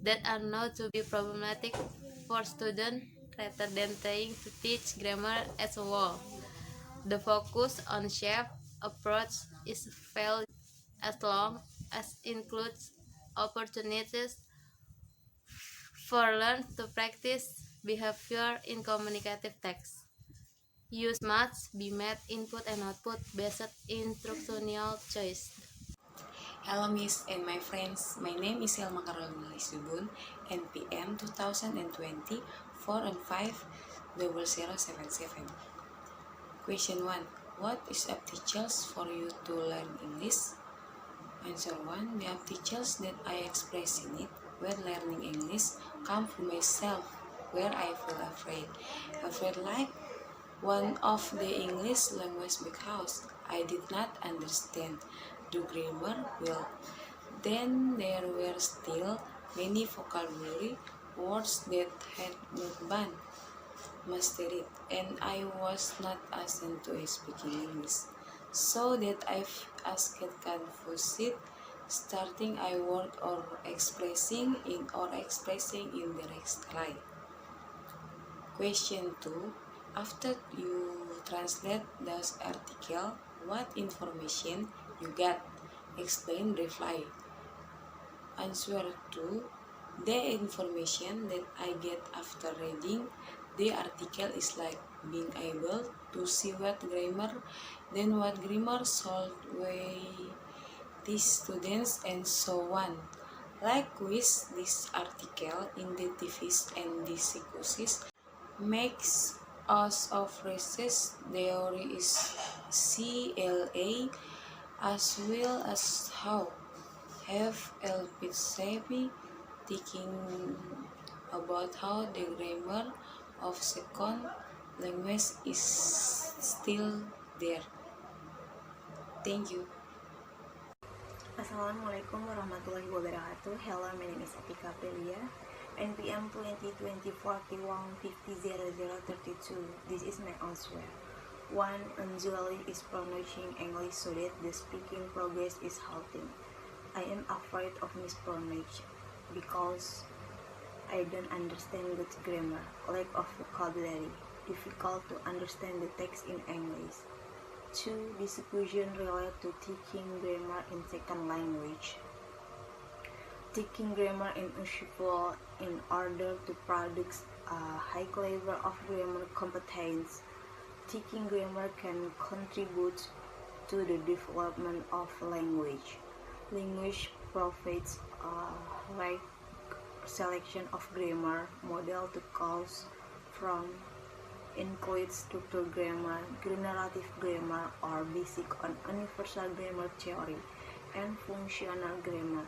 that are known to be problematic for students rather than trying to teach grammar as a whole. The focus on shape approach is valid as long as includes opportunities for learners to practice behavior in communicative text. Use must be made input and output based instructional choice. Hello Miss and my friends, my name is Elma Carolina Lisubun, NPM 2020 4 and 5 0077. Question 1. What is obstacles for you to learn English? Answer 1. The obstacles that I express in it when learning English come from myself, where I feel afraid. Afraid like one of the English language because I did not understand the grammar well. Then there were still many vocabulary words that had not been mastered, and I was not asked to speak English, so that I asked confused starting I word or expressing in directly. Question 2. After you translate this article, what information you get? Explain briefly. Answer 2. The information that I get after reading the article is like being able to see what grammar, then what grammar should weigh these students and so on. Like with this article in the TVs and discussions makes us of research theory is CLA as well as how have helped me thinking about how the grammar of second language is still there. Thank you. Assalamualaikum warahmatullahi wabarakatuh. Hello, my name is Atika Aprilia, NPM 2020-4150-0032. This is my answer. 1. Unusually is pronouncing English so that the speaking progress is halting. I am afraid of mispronouncing because I don't understand good grammar, lack of vocabulary, difficult to understand the text in English. 2. Discussion related to teaching grammar in second language. Teaching grammar is useful in order to produce a high level of grammar competence. Teaching grammar can contribute to the development of language. Language provides a right selection of grammar model to choose from include structured grammar, generative grammar, or basic on universal grammar theory, and functional grammar.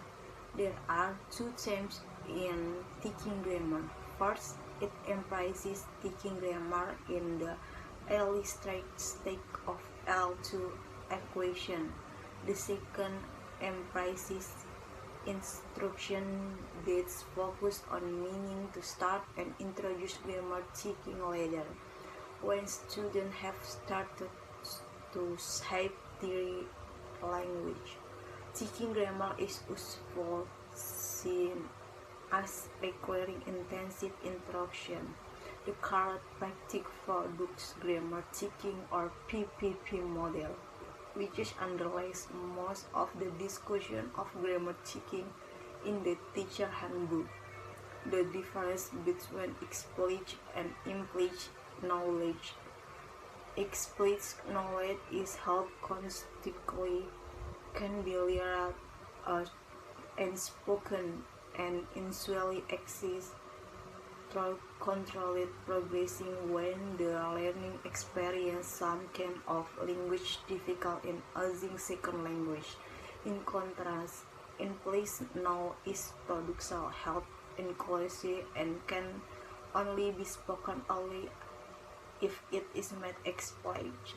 There are two themes in teaching grammar. First, it emphasizes teaching grammar in the early stage of L2 equation. The second emphasizes instruction that focus on meaning to start and introduce grammar teaching later. When students have started to shape their language, teaching grammar is useful seen as requiring intensive instruction. The current practice products grammar teaching or PPP model, which underlies most of the discussion of grammar teaching in the teacher handbook. The difference between explicit and implicit knowledge. Explicit knowledge is how constantly can be learned and spoken and usually exists through controlled progressing when the learning experience some kind of language difficult in using second language. In contrast, implicit knowledge is productional, help, inclusive, and can only be spoken only if it is made explicit.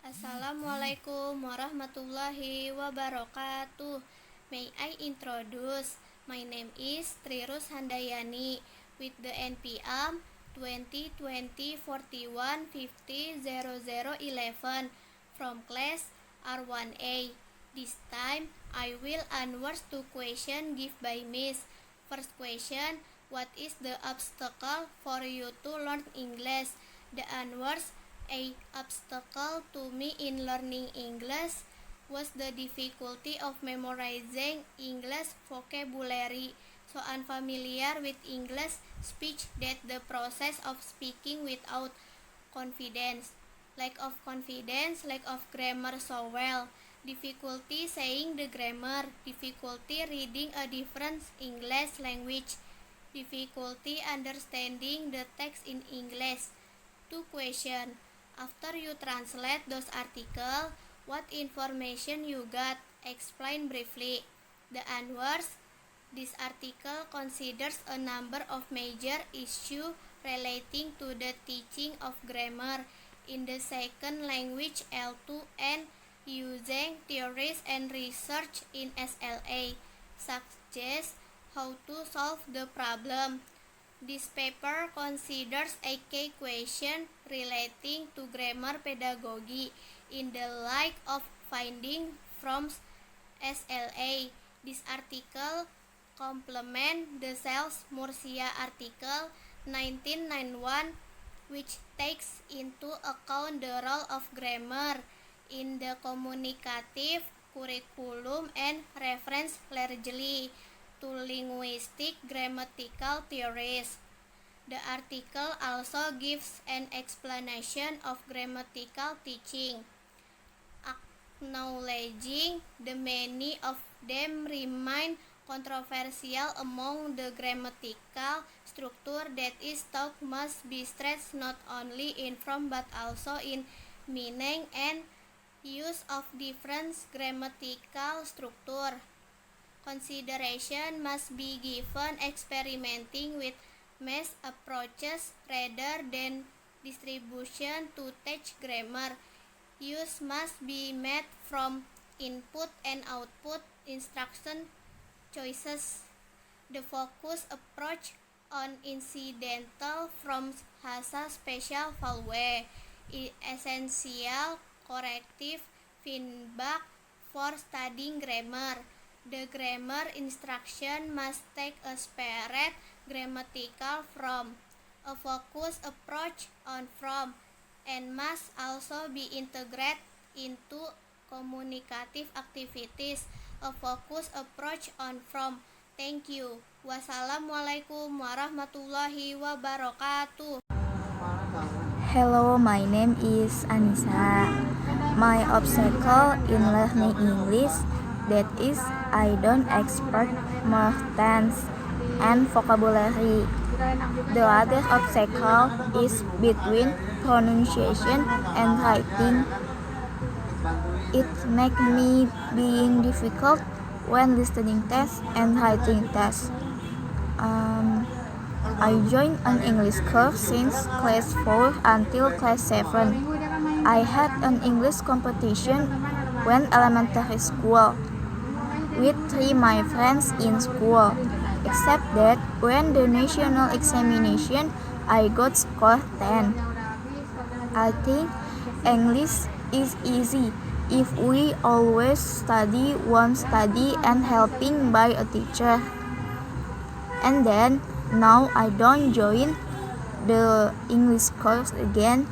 Assalamualaikum warahmatullahi wabarakatuh. May I introduce? My name is Trirus Handayani with the NPM 2020-4150-0011 from class R1A. This time, I will answer two questions given by Miss. First question, what is the obstacle for you to learn English? The answers, a obstacle to me in learning English was the difficulty of memorizing English vocabulary. So unfamiliar with English speech that the process of speaking without confidence. Lack of confidence, lack of grammar so well. Difficulty saying the grammar. Difficulty reading a different English language. Difficulty understanding the text in English. Two questions. After you translate those articles, what information you got? Explain briefly. The answers. This article considers a number of major issues relating to the teaching of grammar in the second language L2 and using theories and research in SLA, such as how to solve the problem. This paper considers a key question relating to grammar pedagogy in the light of findings from SLA. This article complements the Sales Murcia article 1991, which takes into account the role of grammar in the communicative curriculum and reference largely to linguistic grammatical theories. The article also gives an explanation of grammatical teaching, acknowledging the many of them remain controversial among the grammatical structure that is taught must be stressed not only in form but also in meaning and use of different grammatical structure. Consideration must be given experimenting with mass approaches rather than distribution to teach grammar. Use must be made from input and output instruction choices. The focus approach on incidental from Hasa special value essential corrective feedback for studying grammar. The grammar instruction must take a separate grammatical from, a focus approach on from, and must also be integrated into communicative activities, a focus approach on from. Thank you. Wassalamualaikum warahmatullahi wabarakatuh. Hello, my name is Anissa. My obstacle in learning English that is I don't expert more tense and vocabulary. The other obstacle is between pronunciation and writing. It makes me being difficult when listening tests and writing tests. I joined an English course since class 4 until class 7. I had an English competition when elementary school with 3 my friends in school, except that when the national examination I got score 10. I think English is easy if we always study one study and helping by a teacher. And then now I don't join the English course again,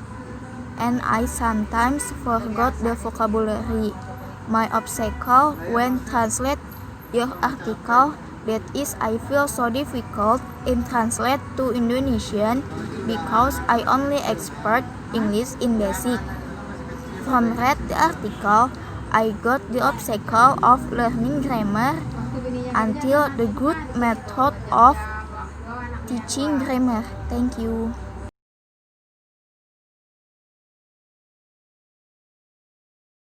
and I sometimes forgot the vocabulary. My obstacle when translate your article, that is I feel so difficult in translate to Indonesian because I only expert English in basic. From read the article, I got the obstacle of learning grammar until the good method of teaching grammar. Thank you.